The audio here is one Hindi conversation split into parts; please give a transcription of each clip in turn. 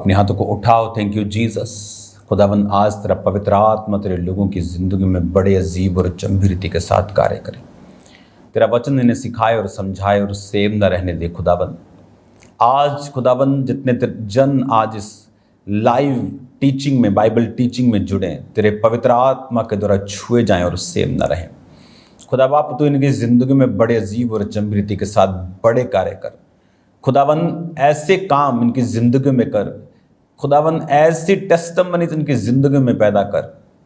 अपने हाथों को उठाओ। Thank you Jesus. खुदावन आज तेरा पवित्र आत्मा तेरे लोगों की ज़िंदगी में बड़े अजीब और अचंभी रीति के साथ कार्य करे। तेरा वचन इन्हें सिखाए और समझाए और सेम न रहने दे। खुदावन आज खुदावन जितने जन आज इस लाइव टीचिंग में, बाइबल टीचिंग में जुड़े, तेरे पवित्र आत्मा के द्वारा छुए जाएं और सेम न रहें। खुदा बाप तो इनकी ज़िंदगी में बड़े अजीब और अचंभी रीति के साथ बड़े कार्य कर। खुदावन ऐसे काम इनकी ज़िंदगी में कर। खुदावन ऐसी टेस्टिमनी इनकी ज़िंदगी में पैदा कर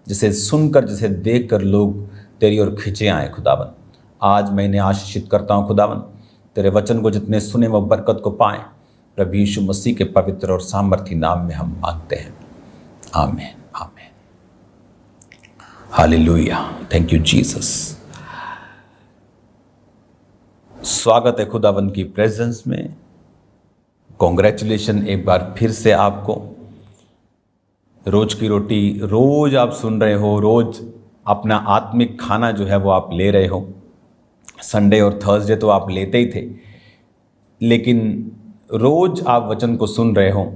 जिसे सुनकर, जिसे देखकर लोग तेरी ओर खींचे आए। खुदावन आज मैं इन्हें आशीषित करता हूँ। खुदावन तेरे वचन को जितने सुने वो बरकत को पाएं। प्रभु यीशु मसीह के पवित्र और सामर्थी नाम में हम मांगते हैं, आमीन आमीन। हालेलुया। Thank you Jesus. स्वागत है खुदावन की प्रेजेंस में। कॉन्ग्रेचुलेशन एक बार फिर से आपको। रोज की रोटी रोज आप सुन रहे हो, रोज अपना आत्मिक खाना जो है वो आप ले रहे हो। संडे और थर्सडे तो आप लेते ही थे, लेकिन रोज आप वचन को सुन रहे हो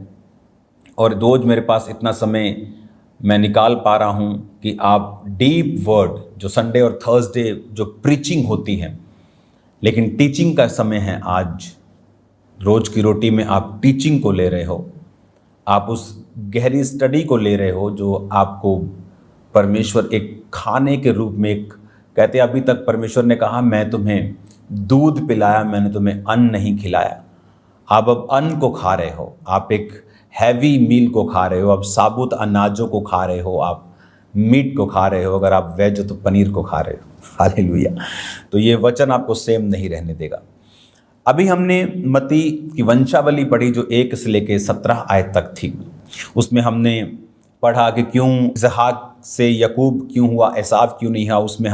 और रोज मेरे पास इतना समय मैं निकाल पा रहा हूँ कि आप डीप वर्ड जो संडे और थर्सडे जो प्रीचिंग होती है, लेकिन टीचिंग का समय है आज। रोज की रोटी में आप टीचिंग को ले रहे हो, आप उस गहरी स्टडी को ले रहे हो जो आपको परमेश्वर एक खाने के रूप में, एक कहते अभी तक परमेश्वर ने कहा मैं तुम्हें दूध पिलाया, मैंने तुम्हें अन्न नहीं खिलाया। आप अब अन्न को खा रहे हो, आप एक हैवी मील को खा रहे हो, अब साबुत अनाजों को खा रहे हो, आप मीट को खा रहे हो, अगर आप वेज हो तो पनीर को खा रहे हो। हालेलुया। तो ये वचन आपको सेम नहीं रहने देगा। अभी हमने मत्ती की वंशावली पढ़ी जो 1 से लेकर 17 आयत तक थी। उसमें हमने पढ़ा कि क्यों इसहाक से याकूब क्यों हुआ, एसाव क्यों नहीं हुआ। उसमें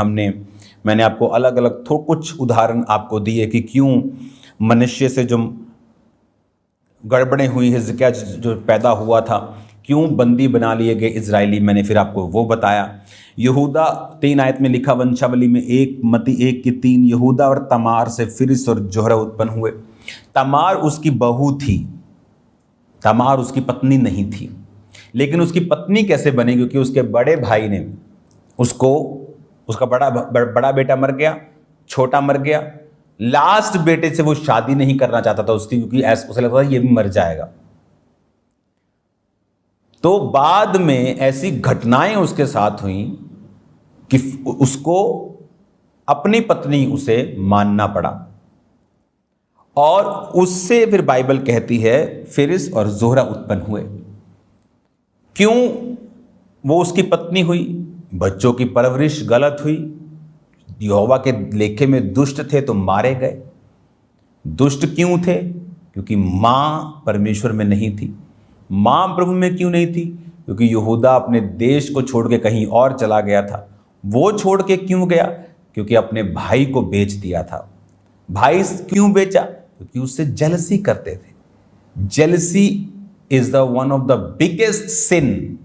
मैंने आपको अलग अलग कुछ उदाहरण आपको दिए कि क्यों मनुष्य से जो गड़बड़ें हुई, हिजकिय्याह जो पैदा हुआ था, क्यों बंदी बना लिए गए इजरायली, मैंने फिर आपको वो बताया। यहूदा 3 आयत में लिखा वंशावली में, 1 मत्ती 1 की 3, यहूदा और तमार से फिरिस और जोहरा उत्पन्न हुए। तमार उसकी बहू थी, तमार उसकी पत्नी नहीं थी। लेकिन उसकी पत्नी कैसे बनी? क्योंकि उसके बड़े भाई ने उसका बड़ा बेटा मर गया, छोटा मर गया। लास्ट बेटे से वो शादी नहीं करना चाहता था उसकी, क्योंकि उसे लगता था ये भी मर जाएगा। तो बाद में ऐसी घटनाएं उसके साथ हुई कि उसको अपनी पत्नी उसे मानना पड़ा, और उससे फिर बाइबल कहती है फिरिस और जोहरा उत्पन्न हुए। क्यों वो उसकी पत्नी हुई? बच्चों की परवरिश गलत हुई, यहोवा के लेखे में दुष्ट थे तो मारे गए। दुष्ट क्यों थे? क्योंकि मां परमेश्वर में नहीं थी। मां प्रभु में क्यों नहीं थी? क्योंकि यहूदा अपने देश को छोड़ के कहीं और चला गया था। वो छोड़ के क्यों गया? क्योंकि अपने भाई को बेच दिया था। भाई क्यों बेचा? क्योंकि उससे जेलसी करते थे। Jealousy is the one of the biggest sin.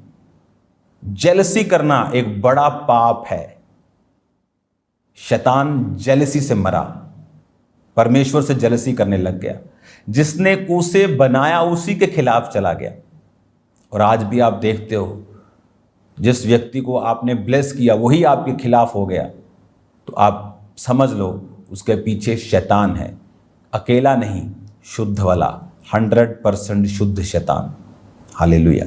Jealousy करना एक बड़ा पाप है। शैतान जेलसी से मरा, परमेश्वर से जेलसी करने लग गया। जिसने उसे बनाया उसी के खिलाफ चला गया। और आज भी आप देखते हो, जिस व्यक्ति को आपने ब्लेस किया वही आपके खिलाफ हो गया, तो आप समझ लो उसके पीछे शैतान है। अकेला नहीं, शुद्ध वाला, 100% शुद्ध शैतान। हालेलुया।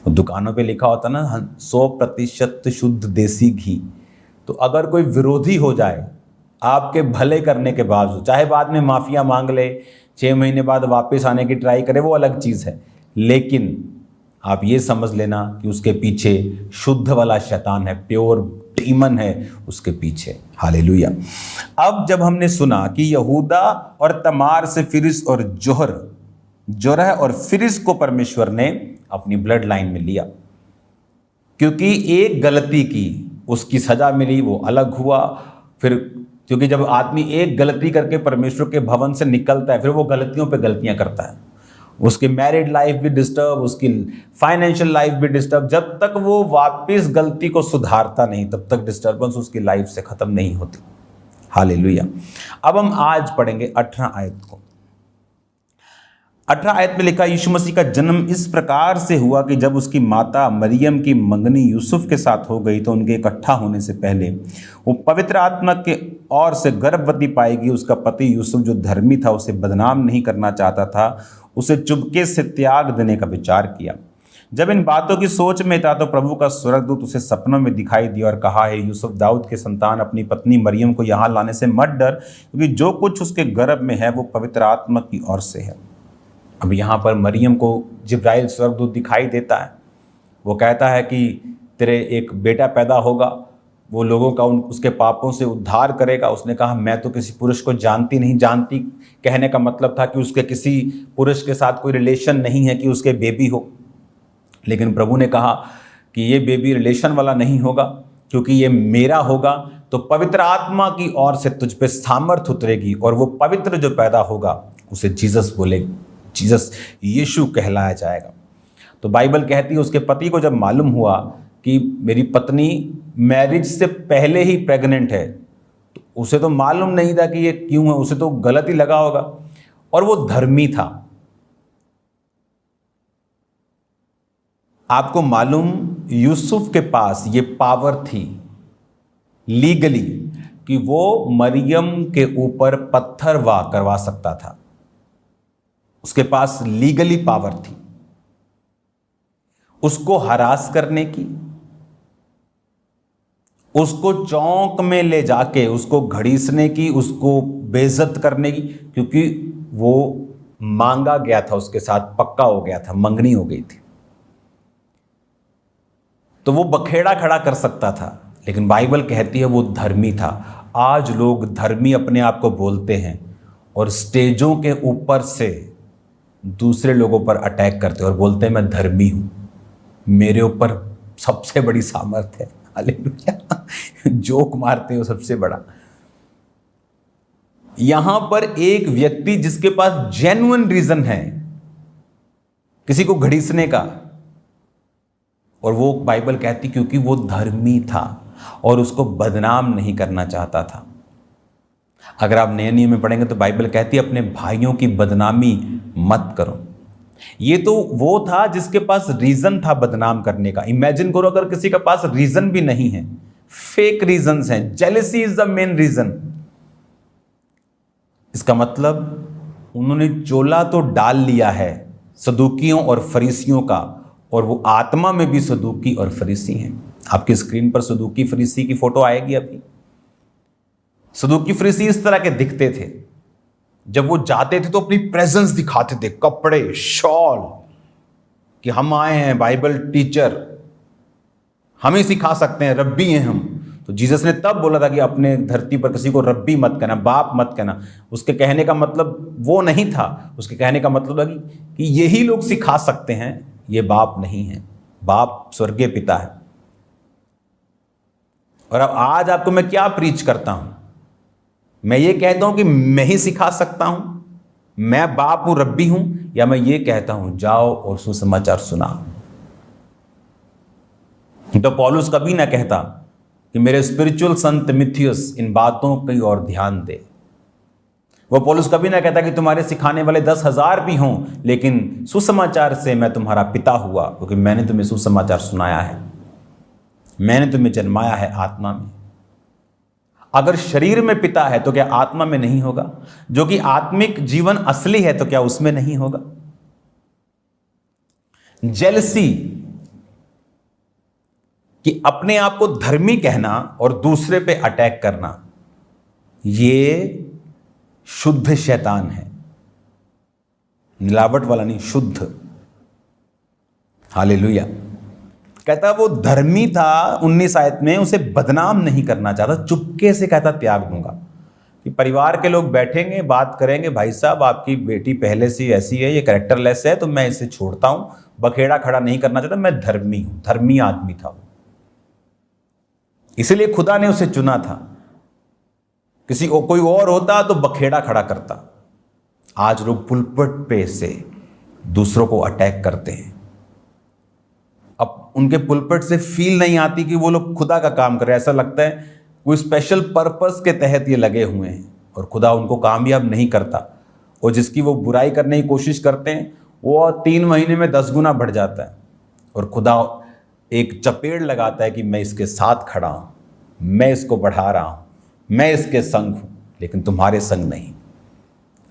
दुकानों पे लिखा होता ना 100% शुद्ध देसी घी। तो अगर कोई विरोधी हो जाए आपके भले करने के बावजूद, चाहे बाद में माफिया मांग ले, 6 महीने बाद वापस आने की ट्राई करे, वो अलग चीज़ है, लेकिन आप ये समझ लेना कि उसके पीछे शुद्ध वाला शैतान है, प्योर डीमन है उसके पीछे। हालेलुया। अब जब हमने सुना कि यहूदा और तमार से फिरिस और जोरह और फिरिस को परमेश्वर ने अपनी ब्लड लाइन में लिया, क्योंकि एक गलती की उसकी सजा मिली, वो अलग हुआ। फिर क्योंकि जब आदमी एक गलती करके परमेश्वर के भवन से निकलता है, फिर वो गलतियों पे गलतियां करता है। उसकी मैरिड लाइफ भी डिस्टर्ब, उसकी फाइनेंशियल लाइफ भी डिस्टर्ब। जब तक वो वापस गलती को सुधारता नहीं, तब तक डिस्टर्बेंस उसकी लाइफ से खत्म नहीं होती। हालेलुया। अब हम आज पढ़ेंगे 18 आयत को। 18 आयत में लिखा, यीशु मसीह का जन्म इस प्रकार से हुआ कि जब उसकी माता मरियम की मंगनी यूसुफ के साथ हो गई तो उनके इकट्ठा होने से पहले वो पवित्र आत्मा के ओर से गर्भवती पाएगी। उसका पति यूसुफ जो धर्मी था, उसे बदनाम नहीं करना चाहता था, उसे चुपके से त्याग देने का विचार किया। जब इन बातों की सोच में था तो प्रभु का स्वर्गदूत उसे सपनों में दिखाई दिया और कहा, है यूसुफ दाऊद के संतान, अपनी पत्नी मरियम को यहाँ लाने से मत डर, क्योंकि जो कुछ उसके गर्भ में है वो पवित्र आत्मा की ओर से है। अब यहाँ पर मरियम को जिब्राइल स्वर्गदूत दिखाई देता है। वो कहता है कि तेरे एक बेटा पैदा होगा, वो लोगों का उसके पापों से उद्धार करेगा। उसने कहा, मैं तो किसी पुरुष को नहीं जानती। कहने का मतलब था कि उसके किसी पुरुष के साथ कोई रिलेशन नहीं है कि उसके बेबी हो। लेकिन प्रभु ने कहा कि ये बेबी रिलेशन वाला नहीं होगा, क्योंकि ये मेरा होगा। तो पवित्र आत्मा की ओर से तुझ पे सामर्थ उतरेगी और वो पवित्र जो पैदा होगा उसे जीसस बोलेगी, जीसस यीशु कहलाया जाएगा। तो बाइबल कहती है उसके पति को जब मालूम हुआ कि मेरी पत्नी मैरिज से पहले ही प्रेग्नेंट है, तो उसे तो मालूम नहीं था कि ये क्यों है, उसे तो गलत ही लगा होगा। और वो धर्मी था। आपको मालूम, यूसुफ के पास ये पावर थी लीगली कि वो मरियम के ऊपर पत्थर वार करवा सकता था। उसके पास लीगली पावर थी उसको हरास करने की, उसको चौक में ले जाके उसको घड़ीसने की, उसको बेइज्जत करने की, क्योंकि वो मांगा गया था, उसके साथ पक्का हो गया था, मंगनी हो गई थी। तो वो बखेड़ा खड़ा कर सकता था। लेकिन बाइबल कहती है वो धर्मी था। आज लोग धर्मी अपने आप को बोलते हैं और स्टेजों के ऊपर से दूसरे लोगों पर अटैक करते हैं और बोलते हैं मैं धर्मी हूं, मेरे ऊपर सबसे बड़ी सामर्थ है। हालेलुया। जोक मारते हो सबसे बड़ा। यहां पर एक व्यक्ति जिसके पास जेन्युइन रीजन है किसी को घड़ीसने का, और वो बाइबल कहती क्योंकि वो धर्मी था और उसको बदनाम नहीं करना चाहता था। अगर आप नए नियम में पढ़ेंगे तो बाइबल कहती है अपने भाइयों की बदनामी मत करो। ये तो वो था जिसके पास रीजन था बदनाम करने का। इमेजिन करो अगर किसी के पास रीजन भी नहीं है, फेक रीजंस हैं, jealousy is the main reason. इसका मतलब उन्होंने चोला तो डाल लिया है सदूकियों और फरीसियों का, और वो आत्मा में भी सदूकी और फरीसी हैं। आपकी स्क्रीन पर सदूकी फरीसी की फोटो आएगी अभी। सदूकी फरीसी इस तरह के दिखते थे। जब वो जाते थे तो अपनी प्रेजेंस दिखाते थे, कपड़े, शॉल, कि हम आए हैं बाइबल टीचर, हमें सिखा सकते हैं, रब्बी हैं हम। तो जीसस ने तब बोला था कि अपने धरती पर किसी को रब्बी मत कहना, बाप मत कहना। उसके कहने का मतलब वो नहीं था। उसके कहने का मतलब था कि यही लोग सिखा सकते हैं, ये बाप नहीं है। बाप स्वर्गीय पिता है। और अब आज आपको मैं क्या प्रीच करता हूं? मैं ये कहता हूं कि मैं ही सिखा सकता हूं, मैं बाप हूं, रब्बी हूं, या मैं ये कहता हूं जाओ और सुसमाचार सुनाओ? तो पौलुस कभी ना कहता कि मेरे स्पिरिचुअल सन तिमुथियुस इन बातों की ओर ध्यान दे। वो पौलुस कभी ना कहता कि तुम्हारे सिखाने वाले 10,000 भी हों, लेकिन सुसमाचार से मैं तुम्हारा पिता हुआ, क्योंकि मैंने तुम्हें सुसमाचार सुनाया है, मैंने तुम्हें जन्माया है आत्मा में। अगर शरीर में पिता है तो क्या आत्मा में नहीं होगा? जो कि आत्मिक जीवन असली है तो क्या उसमें नहीं होगा? जेलसी कि अपने आप को धर्मी कहना और दूसरे पे अटैक करना, ये शुद्ध शैतान है। मिलावट वाला नहीं, शुद्ध। हालेलुया। कहता वो धर्मी था 19 आयत में, उसे बदनाम नहीं करना चाहता, चुपके से कहता त्याग दूंगा। कि परिवार के लोग बैठेंगे, बात करेंगे, भाई साहब आपकी बेटी पहले से ऐसी है, ये कैरेक्टरलेस है, तो मैं इसे छोड़ता हूं, बखेड़ा खड़ा नहीं करना चाहता, मैं धर्मी हूं। धर्मी आदमी था वो, इसलिए खुदा ने उसे चुना था। किसी कोई और होता तो बखेड़ा खड़ा करता। आज लोग पुलपट पे से दूसरों को अटैक करते हैं। अब उनके पुलपट से फील नहीं आती कि वो लोग खुदा का काम कर रहे हैं। ऐसा लगता है कोई स्पेशल पर्पस के तहत ये लगे हुए हैं और खुदा उनको कामयाब नहीं करता। और जिसकी वो बुराई करने की कोशिश करते हैं वो 3 महीने में 10 गुना बढ़ जाता है। और खुदा एक चपेड़ लगाता है कि मैं इसके साथ खड़ा हूं, मैं इसको बढ़ा रहा हूं, मैं इसके संग हूं, लेकिन तुम्हारे संग नहीं।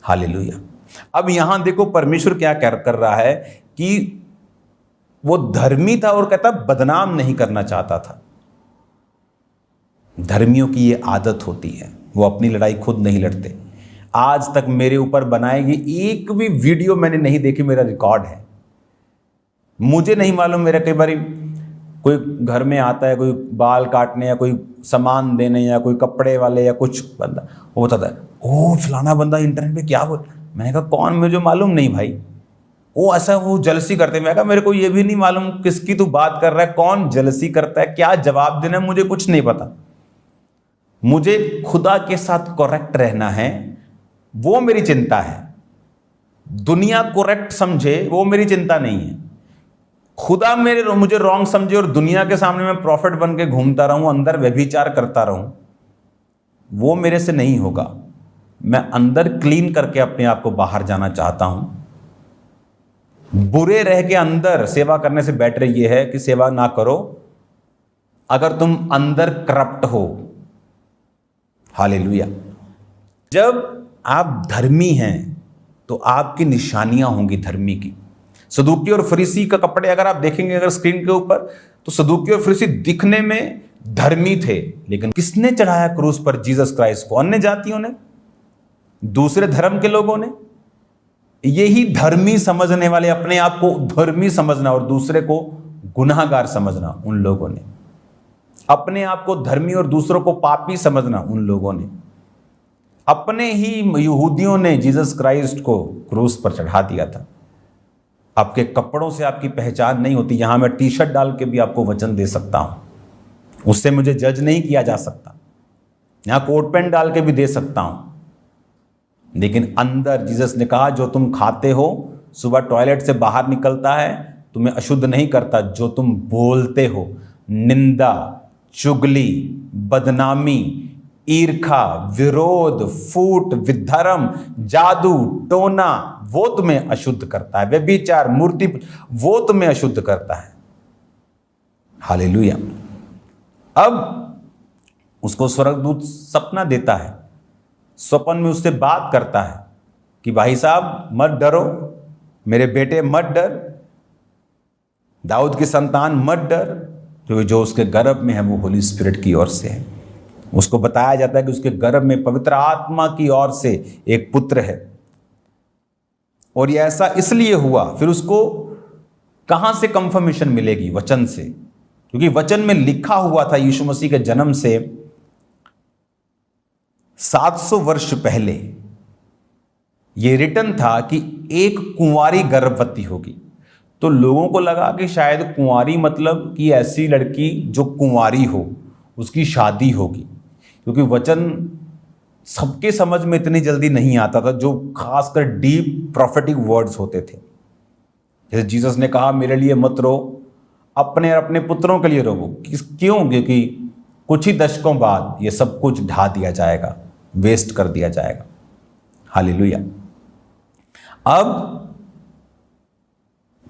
हालेलुया। अब यहां देखो परमेश्वर क्या कर रहा है कि वो धर्मी था और कहता बदनाम नहीं करना चाहता था। धर्मियों की ये आदत होती है, वो अपनी लड़ाई खुद नहीं लड़ते। आज तक मेरे ऊपर बनाएगी एक भी वीडियो मैंने नहीं देखी, मेरा रिकॉर्ड है। मुझे नहीं मालूम, मेरा कई बार कोई घर में आता है, कोई बाल काटने या कोई सामान देने या कोई कपड़े वाले या कुछ बंदा, वो बताता है ओ फलाना बंदा इंटरनेट पे क्या बोल। मैंने कहा कौन, मुझे मालूम नहीं भाई। वो ऐसा वो जलसी करते। मैं कहा मेरे को ये भी नहीं मालूम किसकी तू बात कर रहा है, कौन जलसी करता है, क्या जवाब देना है, मुझे कुछ नहीं पता। मुझे खुदा के साथ करेक्ट रहना है, वो मेरी चिंता है। दुनिया करेक्ट समझे वो मेरी चिंता नहीं है। खुदा मुझे रॉन्ग समझे और दुनिया के सामने मैं प्रॉफिट बन के घूमता रहूं, अंदर व्यभिचार करता रहूं, वो मेरे से नहीं होगा। मैं अंदर क्लीन करके अपने आप को बाहर जाना चाहता हूं। बुरे रह के अंदर सेवा करने से बेटर ये है कि सेवा ना करो अगर तुम अंदर करप्ट हो। हालेलुया। जब आप धर्मी हैं तो आपकी निशानियां होंगी धर्मी की। सदूकी और फरीसी का कपड़े अगर आप देखेंगे अगर स्क्रीन के ऊपर, तो सदूकी और फरीसी दिखने में धर्मी थे, लेकिन किसने चढ़ाया क्रूस पर जीसस क्राइस्ट को? अन्य जातियों ने, दूसरे धर्म के लोगों ने। यही धर्मी समझने वाले, अपने आप को धर्मी समझना और दूसरे को गुनाहगार समझना, उन लोगों ने। अपने आप को धर्मी और दूसरों को पापी समझना, उन लोगों ने। अपने ही यहूदियों ने जीसस क्राइस्ट को क्रूस पर चढ़ा दिया था। आपके कपड़ों से आपकी पहचान नहीं होती। यहां मैं टी शर्ट डाल के भी आपको वचन दे सकता हूं, उससे मुझे जज नहीं किया जा सकता। यहां कोट पैंट डाल के भी दे सकता हूं, लेकिन अंदर जीसस ने कहा जो तुम खाते हो, सुबह टॉयलेट से बाहर निकलता है, तुम्हें अशुद्ध नहीं करता। जो तुम बोलते हो, निंदा, चुगली, बदनामी, ईर्खा, विरोध, फूट, विधर्म, जादू टोना, वो तुम्हें अशुद्ध करता है। व्यभिचार, मूर्ति, वो तुम्हें अशुद्ध करता है। हालेलुया। अब उसको स्वर्गदूत सपना देता है, स्वप्न में उससे बात करता है कि भाई साहब मत डरो, मेरे बेटे मत डर, दाऊद की संतान मत डर, क्योंकि जो उसके गर्भ में है वो होली स्पिरिट की ओर से है। उसको बताया जाता है कि उसके गर्भ में पवित्र आत्मा की ओर से एक पुत्र है। और ये ऐसा इसलिए हुआ। फिर उसको कहां से कंफर्मेशन मिलेगी? वचन से, क्योंकि वचन में लिखा हुआ था यीशु मसीह के जन्म से 700 वर्ष पहले यह रिटन था कि एक कुंवारी गर्भवती होगी। तो लोगों को लगा कि शायद कुंवारी मतलब कि ऐसी लड़की जो कुंवारी हो, उसकी शादी होगी, क्योंकि वचन सबके समझ में इतनी जल्दी नहीं आता था, जो खासकर डीप प्रोफेटिक वर्ड्स होते थे। जैसे जीसस ने कहा मेरे लिए मत रो, अपने और अपने पुत्रों के लिए रोवो। क्यों? क्योंकि कुछ ही दशकों बाद ये सब कुछ ढा दिया जाएगा, वेस्ट कर दिया जाएगा। हालेलुया। अब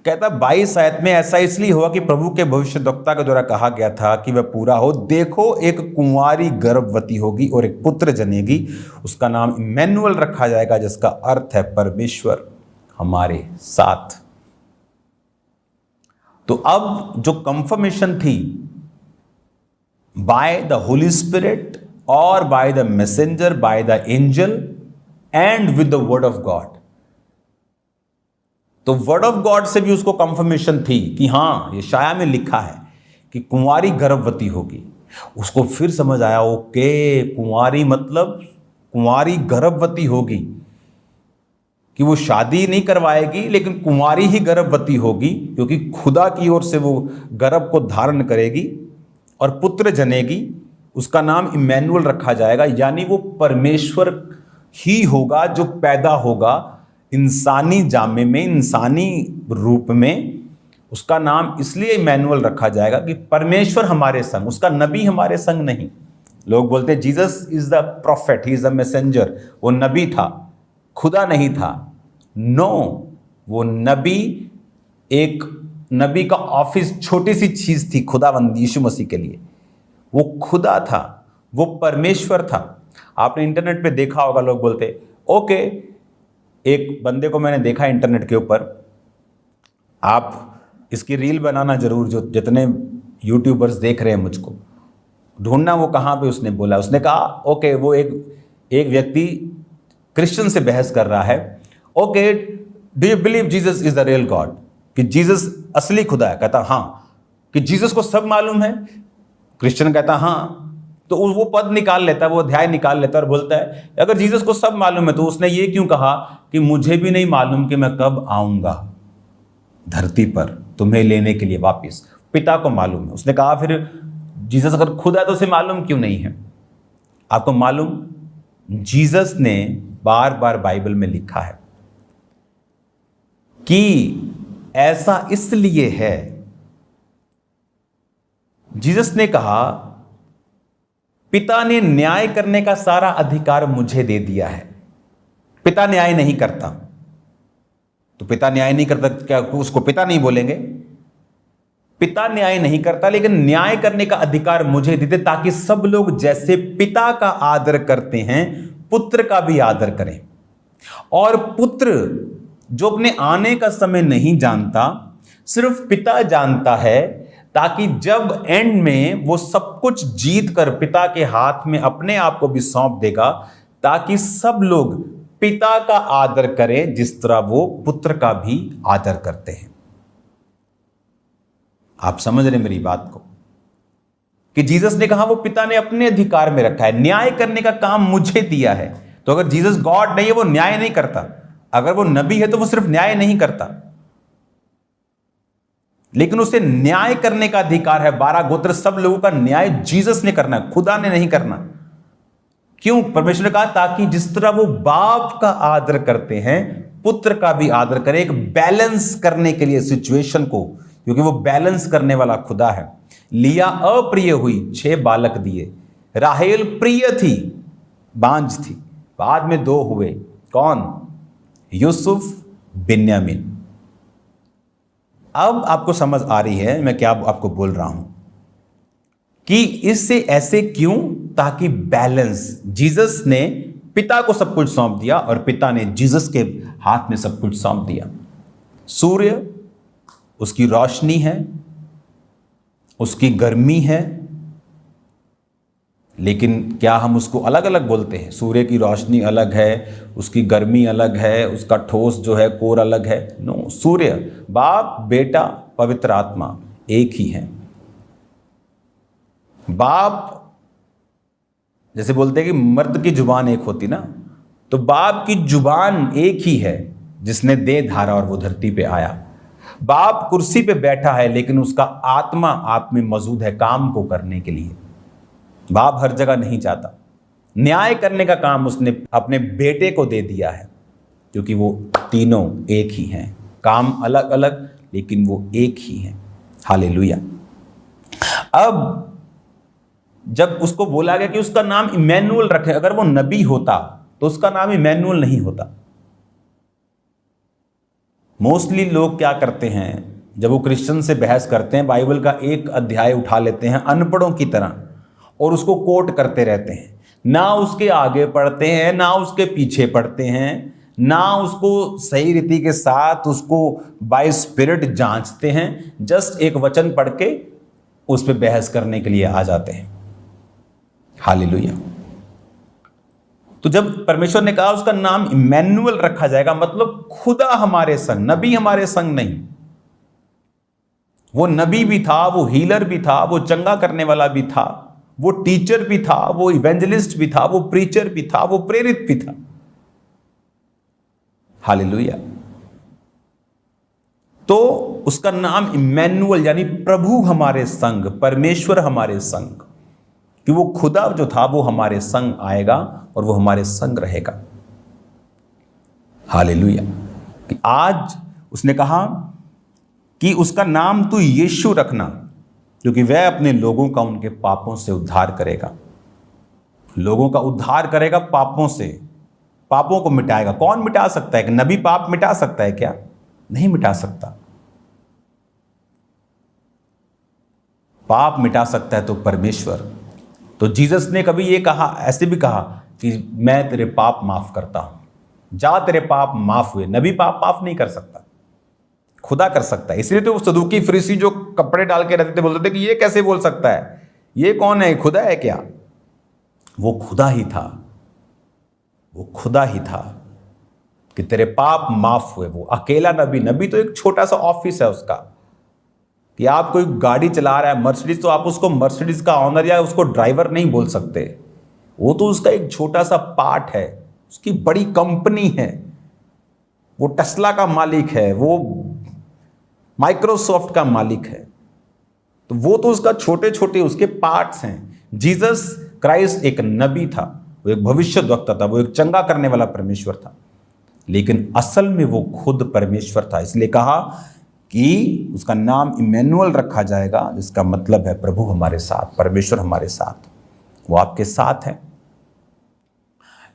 कहता 22 आयत में ऐसा इसलिए हुआ कि प्रभु के भविष्यद्वक्ता के द्वारा कहा गया था कि वह पूरा हो। देखो एक कुंवारी गर्भवती होगी और एक पुत्र जनेगी, उसका नाम इम्मैनुअल रखा जाएगा, जिसका अर्थ है परमेश्वर हमारे साथ। तो अब जो कंफर्मेशन थी बाय द होली स्पिरिट और by the messenger, by the angel and with the word of God, तो वर्ड ऑफ गॉड से भी उसको कंफर्मेशन थी कि हां ये शाया में लिखा है कि कुंवारी गर्भवती होगी। उसको फिर समझ आया, ओके कुंवारी मतलब कुंवारी गर्भवती होगी, कि वो शादी नहीं करवाएगी लेकिन कुंवारी ही गर्भवती होगी, क्योंकि खुदा की ओर से वो गर्भ को धारण करेगी और पुत्र जनेगी, उसका नाम इम्मैनुअल रखा जाएगा। यानी वो परमेश्वर ही होगा जो पैदा होगा इंसानी जामे में, इंसानी रूप में। उसका नाम इसलिए इम्मैनुअल रखा जाएगा कि परमेश्वर हमारे संग, उसका नबी हमारे संग नहीं। लोग बोलते हैं Jesus is the profit, he is the messenger, वो नबी था, खुदा नहीं था। नो, वो नबी, एक नबी का ऑफिस छोटी सी चीज थी खुदावंद यीशु मसीह के लिए। वो खुदा था, वो परमेश्वर था। आपने इंटरनेट पे देखा होगा, लोग बोलते ओके, एक बंदे को मैंने देखा इंटरनेट के ऊपर, आप इसकी रील बनाना जरूर, जो जितने यूट्यूबर्स देख रहे हैं मुझको, ढूंढना वो कहाँ पे उसने बोला। उसने कहा ओके, वो एक व्यक्ति क्रिश्चियन से बहस कर रहा है, okay do you believe Jesus is the real God, कि जीसस असली खुदा है। कहता हाँ। कि जीसस को सब मालूम है। क्रिश्चियन कहता हाँ। तो वो पद निकाल लेता है, वो अध्याय निकाल लेता है और बोलता है अगर जीसस को सब मालूम है तो उसने ये क्यों कहा कि मुझे भी नहीं मालूम कि मैं कब आऊंगा धरती पर तुम्हें लेने के लिए वापस, पिता को मालूम है। उसने कहा फिर जीसस अगर खुद है तो उसे मालूम क्यों नहीं है? आपको मालूम, जीसस ने बार बार बाइबल में लिखा है कि ऐसा इसलिए है। जीसस ने कहा पिता ने न्याय करने का सारा अधिकार मुझे दे दिया है। पिता न्याय नहीं करता, तो पिता न्याय नहीं करता, क्या उसको पिता नहीं बोलेंगे? पिता न्याय नहीं करता, लेकिन न्याय करने का अधिकार मुझे दे दे, ताकि सब लोग जैसे पिता का आदर करते हैं पुत्र का भी आदर करें। और पुत्र जो अपने आने का समय नहीं जानता, सिर्फ पिता जानता है, ताकि जब एंड में वो सब कुछ जीत कर पिता के हाथ में अपने आप को भी सौंप देगा, ताकि सब लोग पिता का आदर करें जिस तरह वो पुत्र का भी आदर करते हैं। आप समझ रहे मेरी बात को? कि जीसस ने कहा वो पिता ने अपने अधिकार में रखा है, न्याय करने का काम मुझे दिया है। तो अगर जीसस गॉड नहीं है, वो न्याय नहीं करता। अगर वो नबी है तो वो सिर्फ न्याय नहीं करता, लेकिन उसे न्याय करने का अधिकार है। 12 गोत्र सब लोगों का न्याय जीसस ने करना है, खुदा ने नहीं करना। क्यों? परमेश्वर ने कहा ताकि जिस तरह वो बाप का आदर करते हैं पुत्र का भी आदर करें, एक बैलेंस करने के लिए सिचुएशन को, क्योंकि वो बैलेंस करने वाला खुदा है। लिया अप्रिय हुई, 6 बालक दिए। राहेल प्रिय थी, बांझ थी, बाद में 2 हुए। कौन? यूसुफ, बिन्यामीन। अब आपको समझ आ रही है मैं क्या आपको बोल रहा हूं कि इससे ऐसे क्यों? ताकि बैलेंस। जीसस ने पिता को सब कुछ सौंप दिया और पिता ने जीसस के हाथ में सब कुछ सौंप दिया। सूर्य उसकी रोशनी है, उसकी गर्मी है, लेकिन क्या हम उसको अलग अलग बोलते हैं? सूर्य की रोशनी अलग है, उसकी गर्मी अलग है, उसका ठोस जो है कोर अलग है। नो, सूर्य, बाप, बेटा, पवित्र आत्मा एक ही है। बाप, जैसे बोलते हैं कि मर्द की जुबान एक होती ना, तो बाप की जुबान एक ही है जिसने दे धारा और वो धरती पे आया। बाप कुर्सी पे बैठा है, लेकिन उसका आत्मा आप में मौजूद है काम को करने के लिए। बाप हर जगह नहीं जाता। न्याय करने का काम उसने अपने बेटे को दे दिया है, क्योंकि वो तीनों एक ही हैं, काम अलग अलग लेकिन वो एक ही हैं। हालेलुया। अब जब उसको बोला गया कि उसका नाम इमैनुअल रखे, अगर वो नबी होता तो उसका नाम इमैनुअल नहीं होता। मोस्टली लोग क्या करते हैं, जब वो क्रिश्चियन से बहस करते हैं, बाइबल का एक अध्याय उठा लेते हैं अनपढ़ों की तरह और उसको कोट करते रहते हैं। ना उसके आगे पढ़ते हैं, ना उसके पीछे पढ़ते हैं, ना उसको सही रीति के साथ उसको बाय स्पिरिट जांचते हैं। जस्ट एक वचन पढ़ के उस पर बहस करने के लिए आ जाते हैं। हालेलुया। तो जब परमेश्वर ने कहा उसका नाम इमैनुअल रखा जाएगा, मतलब खुदा हमारे संग, नबी हमारे संग नहीं। वो नबी भी था, वो हीलर भी था, वो चंगा करने वाला भी था, वो टीचर भी था, वो इवेंजलिस्ट भी था, वो प्रीचर भी था, वो प्रेरित भी था। हालेलुया। तो उसका नाम इमैनुअल यानी प्रभु हमारे संग, परमेश्वर हमारे संग, कि वो खुदा जो था वो हमारे संग आएगा और वो हमारे संग रहेगा। हालेलुया। कि आज उसने कहा कि उसका नाम तू यीशु रखना, क्योंकि वह अपने लोगों का उनके पापों से उद्धार करेगा। लोगों का उद्धार करेगा पापों से। पापों को मिटाएगा। कौन मिटा सकता है? कि नबी पाप मिटा सकता है क्या? नहीं मिटा सकता। पाप मिटा सकता है तो परमेश्वर। तो जीसस ने कभी ये कहा, ऐसे भी कहा कि मैं तेरे पाप माफ करता हूं, जा तेरे पाप माफ हुए। नबी पाप माफ नहीं कर सकता, खुदा कर सकता है। इसलिए तो वो सदूकी फरीसी जो कपड़े डाल के रहते थे बोलते थे कि ये कैसे बोल सकता है, ये कौन है, खुदा है क्या? वो खुदा ही था, वो खुदा ही था कि तेरे पाप माफ हुए। वो अकेला नबी। नबी तो एक छोटा सा ऑफिस है उसका, कि आप कोई गाड़ी चला रहा है मर्सिडीज, तो आप उसको मर्सिडीज का ऑनर या उसको ड्राइवर नहीं बोल सकते। वो तो उसका एक छोटा सा पार्ट है, उसकी बड़ी कंपनी है। वो टेस्ला का मालिक है, वो माइक्रोसॉफ्ट का मालिक है। तो वो तो उसका छोटे छोटे उसके पार्ट्स हैं। जीसस क्राइस्ट एक नबी था, वो एक भविष्यद्वक्ता था, वो एक चंगा करने वाला परमेश्वर था, लेकिन असल में वो खुद परमेश्वर था। इसलिए कहा कि उसका नाम इमैनुअल रखा जाएगा, जिसका मतलब है प्रभु हमारे साथ, परमेश्वर हमारे साथ। वो आपके साथ है।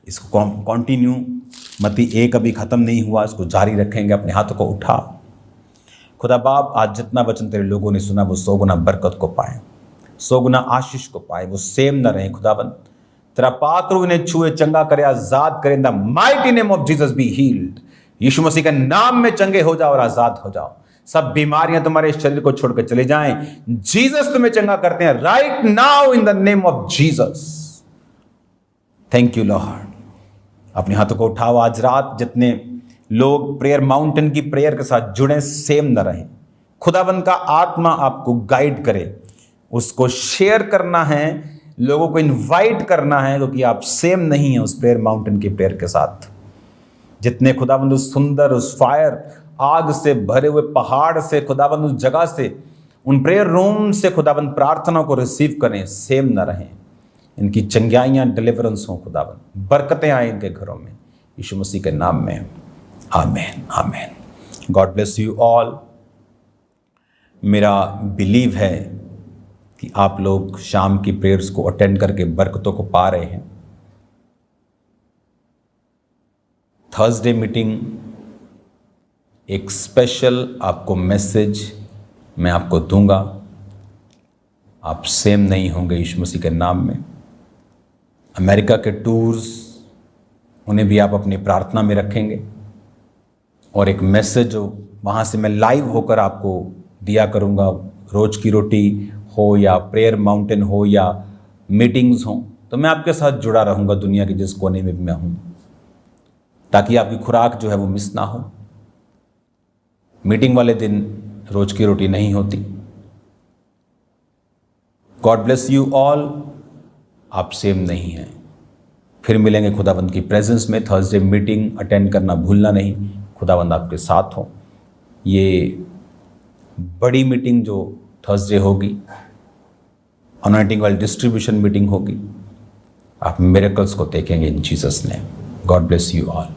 इसको कंटिन्यू, मत्ती 1 अभी खत्म नहीं हुआ, इसको जारी रखेंगे। अपने हाथों को उठा। खुदा बाप, आज जितना वचन तेरे लोगों ने सुना वो 100 गुना बरकत को पाए, 100 गुना आशीष को पाए, वो सेम न रहे। खुदाबंद तेरा पाक रूह इन्हें छुए, चंगा करे, आजाद करे। In the mighty name of Jesus be healed. यीशु मसीह के नाम में चंगे हो जाओ और आजाद हो जाओ। सब बीमारियां तुम्हारे शरीर को छोड़कर चले जाएं। जीसस तुम्हें चंगा करते हैं right now in the name of Jesus. Thank you Lord. अपने हाथों को उठाओ। आज रात जितने लोग प्रेयर माउंटेन की प्रेयर के साथ जुड़े, सेम न रहें। खुदाबंद का आत्मा आपको गाइड करे, उसको शेयर करना है, लोगों को इनवाइट करना है, क्योंकि आप सेम नहीं है उस प्रेयर माउंटेन की प्रेयर के साथ। जितने खुदाबंद उस सुंदर, उस फायर, आग से भरे हुए पहाड़ से, खुदाबंद उस जगह से, उन प्रेयर रूम से खुदाबंद प्रार्थना को रिसीव करें, सेम न रहें। इनकी चंगाइयाँ, डिलीवरेंस हो खुदाबंद, बरकतें आए इनके घरों में, यीशु मसीह के नाम में। Amen, amen. God bless you all. मेरा बिलीव है कि आप लोग शाम की प्रेयर्स को अटेंड करके बरकतों को पा रहे हैं। थर्सडे मीटिंग एक स्पेशल आपको मैसेज मैं आपको दूंगा। आप सेम नहीं होंगे यीशु मसीह के नाम में। अमेरिका के टूर्स, उन्हें भी आप अपनी प्रार्थना में रखेंगे, और एक मैसेज जो वहाँ से मैं लाइव होकर आपको दिया करूँगा, रोज की रोटी हो या प्रेयर माउंटेन हो या मीटिंग्स हो, तो मैं आपके साथ जुड़ा रहूँगा दुनिया के जिस कोने में भी मैं हूँ, ताकि आपकी खुराक जो है वो मिस ना हो। मीटिंग वाले दिन रोज की रोटी नहीं होती। God bless you all. आप सेम नहीं हैं। फिर मिलेंगे खुदावंद की प्रेजेंस में। थर्सडे मीटिंग अटेंड करना भूलना नहीं। खुदावंद आपके साथ हो। ये बड़ी मीटिंग जो थर्सडे होगी, अनॉइंटिंग ऑयल डिस्ट्रीब्यूशन मीटिंग होगी। आप मिरेकल्स को देखेंगे इन Jesus name. God bless you all.